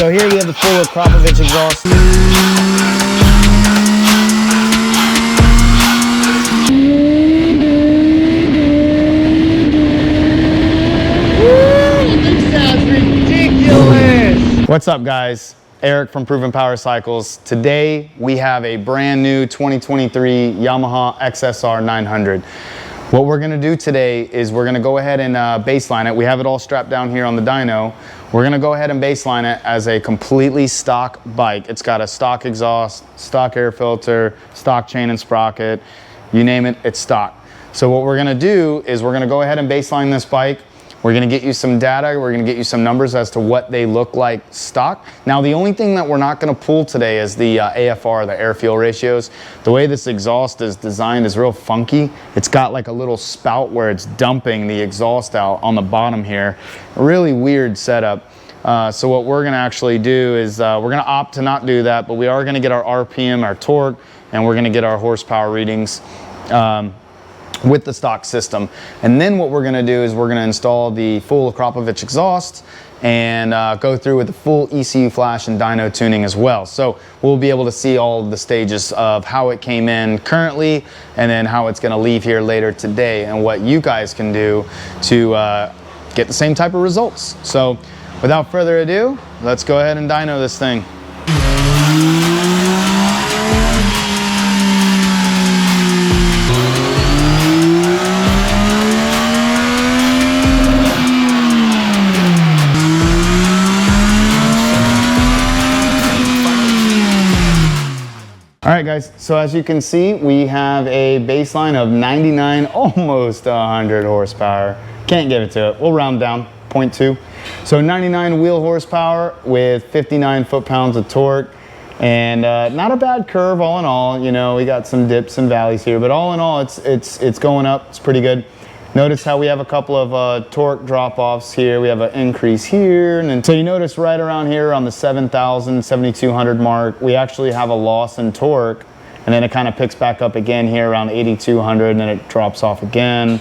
So here we have the full Akrapovič exhaust. What's up, guys? Eric from Proven Power Cycles. Today we have a brand new 2023 Yamaha XSR900. What we're gonna do today is we're gonna go ahead and baseline it. We have it all strapped down here on the dyno. We're gonna go ahead and baseline it as a completely stock bike. It's got a stock exhaust, stock air filter, stock chain and sprocket, you name it, it's stock. So what we're gonna do is we're gonna go ahead and baseline this bike. We're gonna get you some data, we're gonna get you some numbers as to what they look like stock. Now, the only thing that we're not gonna pull today is the AFR, the air fuel ratios. The way this exhaust is designed is real funky. It's got like a little spout where it's dumping the exhaust out on the bottom here. A really weird setup. So what we're gonna actually do is we're gonna opt to not do that, but we are gonna get our RPM, our torque, and we're gonna get our horsepower readings with the stock system. And then what we're gonna do is we're gonna install the full Akrapovič exhaust and go through with the full ECU flash and dyno tuning as well. So we'll be able to see all of the stages of how it came in currently and then how it's gonna leave here later today and what you guys can do to get the same type of results. So without further ado, let's go ahead and dyno this thing. All right, guys, so as you can see, we have a baseline of 99, almost 100 horsepower. Can't give it to it. We'll round down, 0.2. So 99 wheel horsepower with 59 foot-pounds of torque. And not a bad curve all in all. You know, we got some dips and valleys here, but all in all, it's going up. It's pretty good. Notice how we have a couple of torque drop-offs here. We have an increase here. And then, so you notice right around here on the 7,000, 7,200 mark, we actually have a loss in torque. And then it kind of picks back up again here around 8,200 and then it drops off again.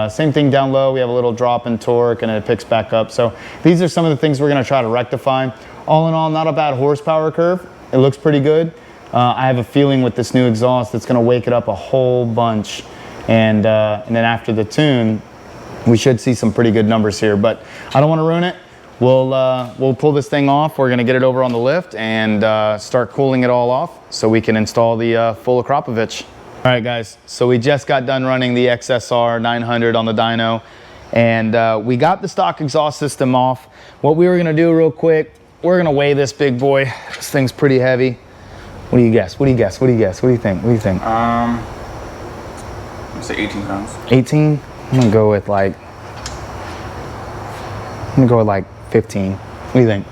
Same thing down low. We have a little drop in torque and then it picks back up. So these are some of the things we're going to try to rectify. All in all, not a bad horsepower curve. It looks pretty good. I have a feeling with this new exhaust, it's going to wake it up a whole bunch. And then after the tune, we should see some pretty good numbers here, but I don't want to ruin it. We'll pull this thing off. We're going to get it over on the lift and start cooling it all off so we can install the full Akrapovič. All right, guys, so we just got done running the XSR900 on the dyno, and we got the stock exhaust system off. What we were going to do real quick, we're going to weigh this big boy. This thing's pretty heavy. What do you guess? What do you guess? What do you guess? What do you think? What do you think? Say 18 pounds. 18? I'm gonna go with like 15. What do you think?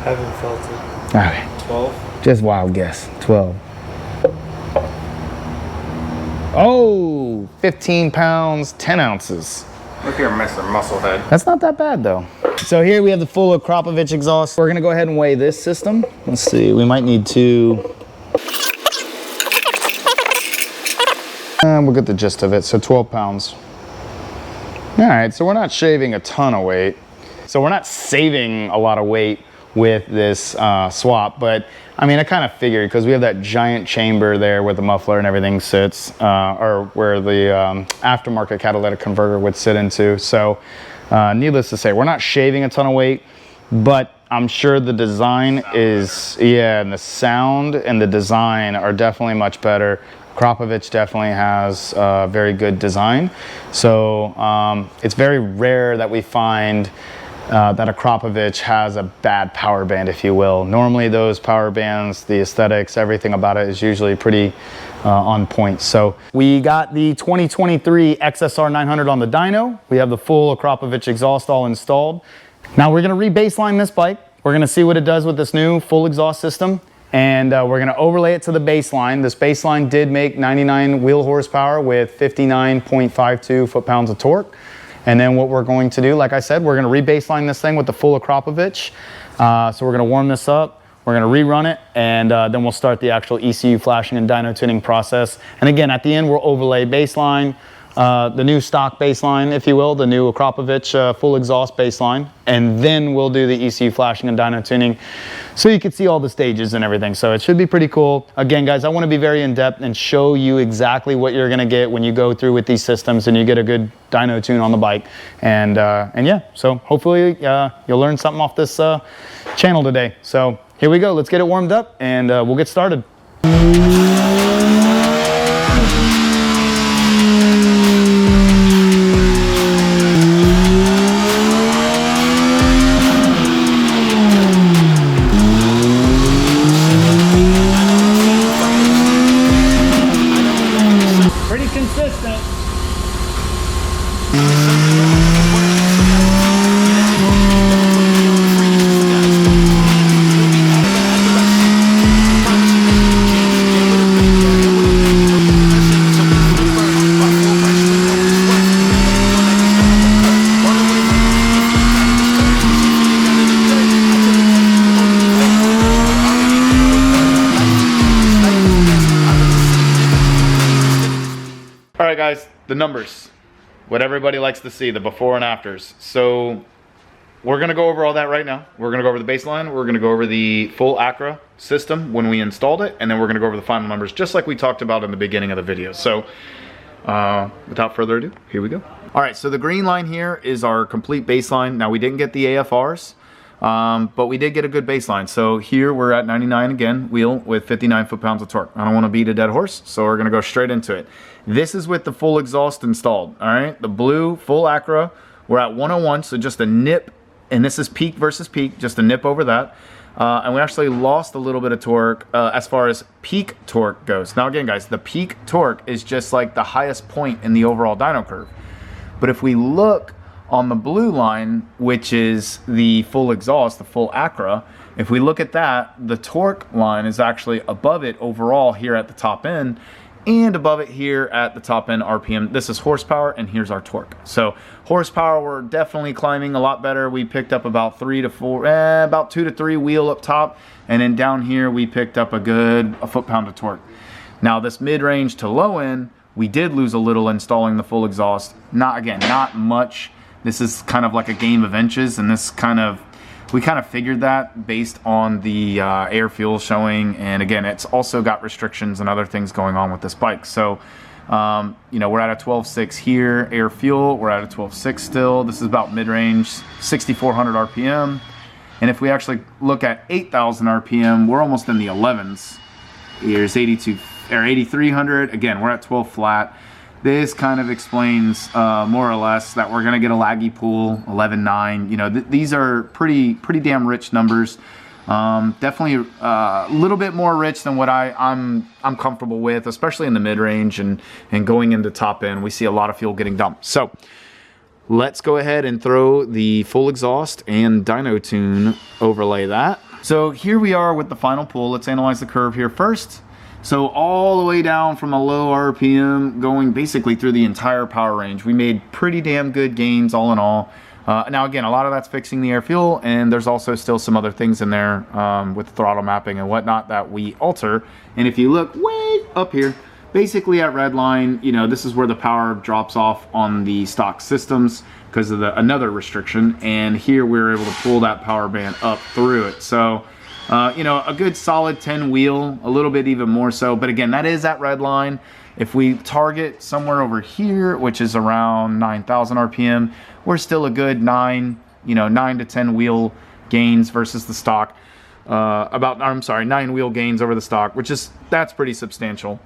Haven't felt it. Okay. 12? Just wild guess. 12. Oh, 15 pounds, 10 ounces. Look here, Mr. Musclehead. That's not that bad though. So here we have the full Akrapovič exhaust. We're gonna go ahead and weigh this system. Let's see, we might need to. We'll get the gist of it, so 12 pounds. All right, so we're not shaving a ton of weight. So we're not saving a lot of weight with this swap, but I mean, I kind of figured because we have that giant chamber there where the muffler and everything sits, or where the aftermarket catalytic converter would sit into. So needless to say, we're not shaving a ton of weight, but I'm sure the design is, yeah, and the sound and the design are definitely much better. Akrapovič definitely has a very good design. So it's very rare that we find that Akrapovič has a bad power band, if you will. Normally those power bands, the aesthetics, everything about it is usually pretty on point. So we got the 2023 XSR900 on the dyno. We have the full Akrapovič exhaust all installed. Now we're gonna re-baseline this bike. We're gonna see what it does with this new full exhaust system. And we're gonna overlay it to the baseline. This baseline did make 99 wheel horsepower with 59.52 foot-pounds of torque. And then what we're going to do, like I said, we're gonna re-baseline this thing with the full Akrapovič. So we're gonna warm this up, we're gonna rerun it, and then we'll start the actual ECU flashing and dyno tuning process. And again, at the end, we'll overlay baseline, the new stock baseline, if you will, the new Akrapovič full exhaust baseline, and then we'll do the ECU flashing and dyno tuning, so you can see all the stages and everything. So it should be pretty cool. Again, guys, I want to be very in-depth and show you exactly what you're going to get when you go through with these systems and you get a good dyno tune on the bike. And yeah, so hopefully you'll learn something off this channel today. So here we go. Let's get it warmed up and we'll get started. All right, guys, the numbers, what everybody likes to see, the before and afters. So we're gonna go over all that right now. We're gonna go over the baseline, we're gonna go over the full Acra system when we installed it, and then we're gonna go over the final numbers, just like we talked about in the beginning of the video. So without further ado, here we go. All right, so the green line here is our complete baseline. Now, we didn't get the AFRs, but we did get a good baseline. So here we're at 99 again, wheel with 59 foot-pounds of torque. I don't want to beat a dead horse, so we're gonna go straight into it. This is with the full exhaust installed, all right? The blue full Acra, we're at 101, so just a nip, and this is peak versus peak, just a nip over that. And we actually lost a little bit of torque as far as peak torque goes. Now again, guys, the peak torque is just like the highest point in the overall dyno curve. But if we look on the blue line, which is the full exhaust, the full Acra, if we look at that, the torque line is actually above it overall here at the top end, and above it here at the top end RPM. This is horsepower, and here's our torque. So horsepower, we're definitely climbing a lot better. We picked up about 3 to 4, about 2 to 3 wheel up top, and then down here we picked up a foot-pound of torque. Now this mid-range to low end, we did lose a little installing the full exhaust. Not much. This is kind of like a game of inches, and we kind of figured that based on the air fuel showing, and again, it's also got restrictions and other things going on with this bike. So, you know, we're at a 12.6 here, air fuel, we're at a 12.6 still. This is about mid-range, 6,400 RPM. And if we actually look at 8,000 RPM, we're almost in the 11s. Here's 8,300. Again, we're at 12 flat. This kind of explains more or less that we're gonna get a laggy pool, 11.9. You know, these are pretty damn rich numbers. Definitely a little bit more rich than what I'm comfortable with, especially in the mid-range and going into top end. We see a lot of fuel getting dumped. So let's go ahead and throw the full exhaust and dyno tune overlay that. So here we are with the final pull. Let's analyze the curve here first. So all the way down from a low RPM going basically through the entire power range. We made pretty damn good gains all in all. Now again, a lot of that's fixing the air fuel, and there's also still some other things in there with throttle mapping and whatnot that we alter. And if you look way up here, basically at red line, you know, this is where the power drops off on the stock systems because of another restriction. And here we're able to pull that power band up through it. So you know, a good solid 10 wheel, a little bit even more so. But again, that is at red line. If we target somewhere over here, which is around 9,000 RPM, we're still a good 9 to 10 wheel gains versus the stock. 9 wheel gains over the stock, that's pretty substantial.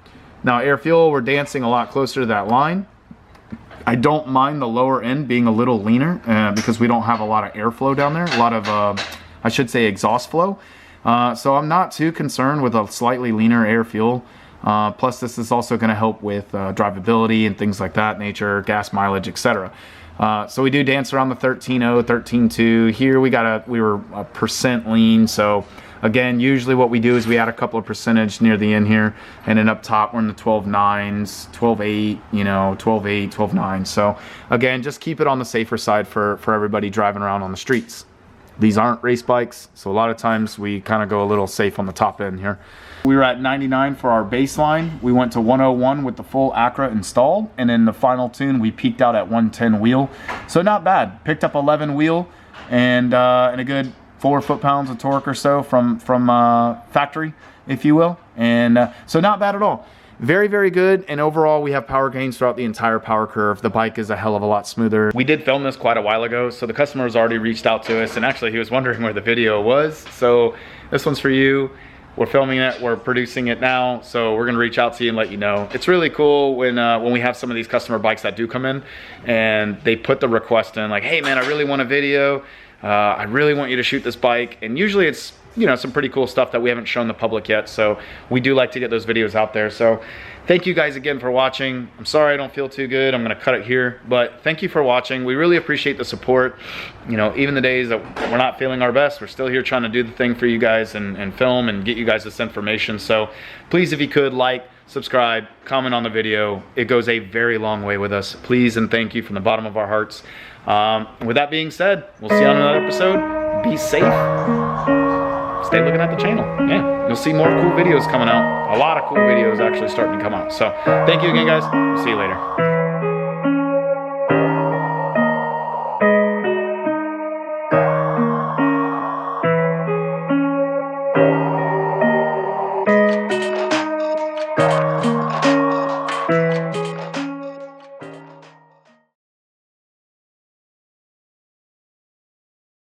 Now air fuel, we're dancing a lot closer to that line. I don't mind the lower end being a little leaner because we don't have a lot of airflow down there, a lot of, I should say, exhaust flow. So I'm not too concerned with a slightly leaner air fuel. Plus this is also going to help with drivability and things like that nature, gas mileage, etc. So we do dance around the 13.0, 13.2. Here we were a percent lean. So again, usually what we do is we add a couple of percentage near the end here, and then up top we're in the 12.9s, 12.8, 12.8, 12.9. So again, just keep it on the safer side for everybody driving around on the streets. These aren't race bikes, so a lot of times we kind of go a little safe on the top end here. We were at 99 for our baseline. We went to 101 with the full Acra installed, and in the final tune we peaked out at 110 wheel. So not bad. Picked up 11 wheel and a good 4 foot-pounds of torque or so from factory, if you will. And so not bad at all. Very, very good. And overall, we have power gains throughout the entire power curve. The bike is a hell of a lot smoother. We did film this quite a while ago, so the customer has already reached out to us, and actually he was wondering where the video was. So this one's for you. We're filming it, we're producing it now, so we're gonna reach out to you and let you know. It's really cool when we have some of these customer bikes that do come in and they put the request in like, hey man, I really want a video. I really want you to shoot this bike. And usually it's, you know, some pretty cool stuff that we haven't shown the public yet. So we do like to get those videos out there. So thank you guys again for watching. I'm sorry I don't feel too good. I'm gonna cut it here, but thank you for watching. We really appreciate the support. You know, even the days that we're not feeling our best, we're still here trying to do the thing for you guys and film and get you guys this information. So please, if you could, like, subscribe, comment on the video. It goes a very long way with us. Please and thank you from the bottom of our hearts. With that being said, we'll see you on another episode. Be safe. Stay looking at the channel. Yeah, you'll see more cool videos coming out. A lot of cool videos actually starting to come out. So thank you again, guys. We'll see you later.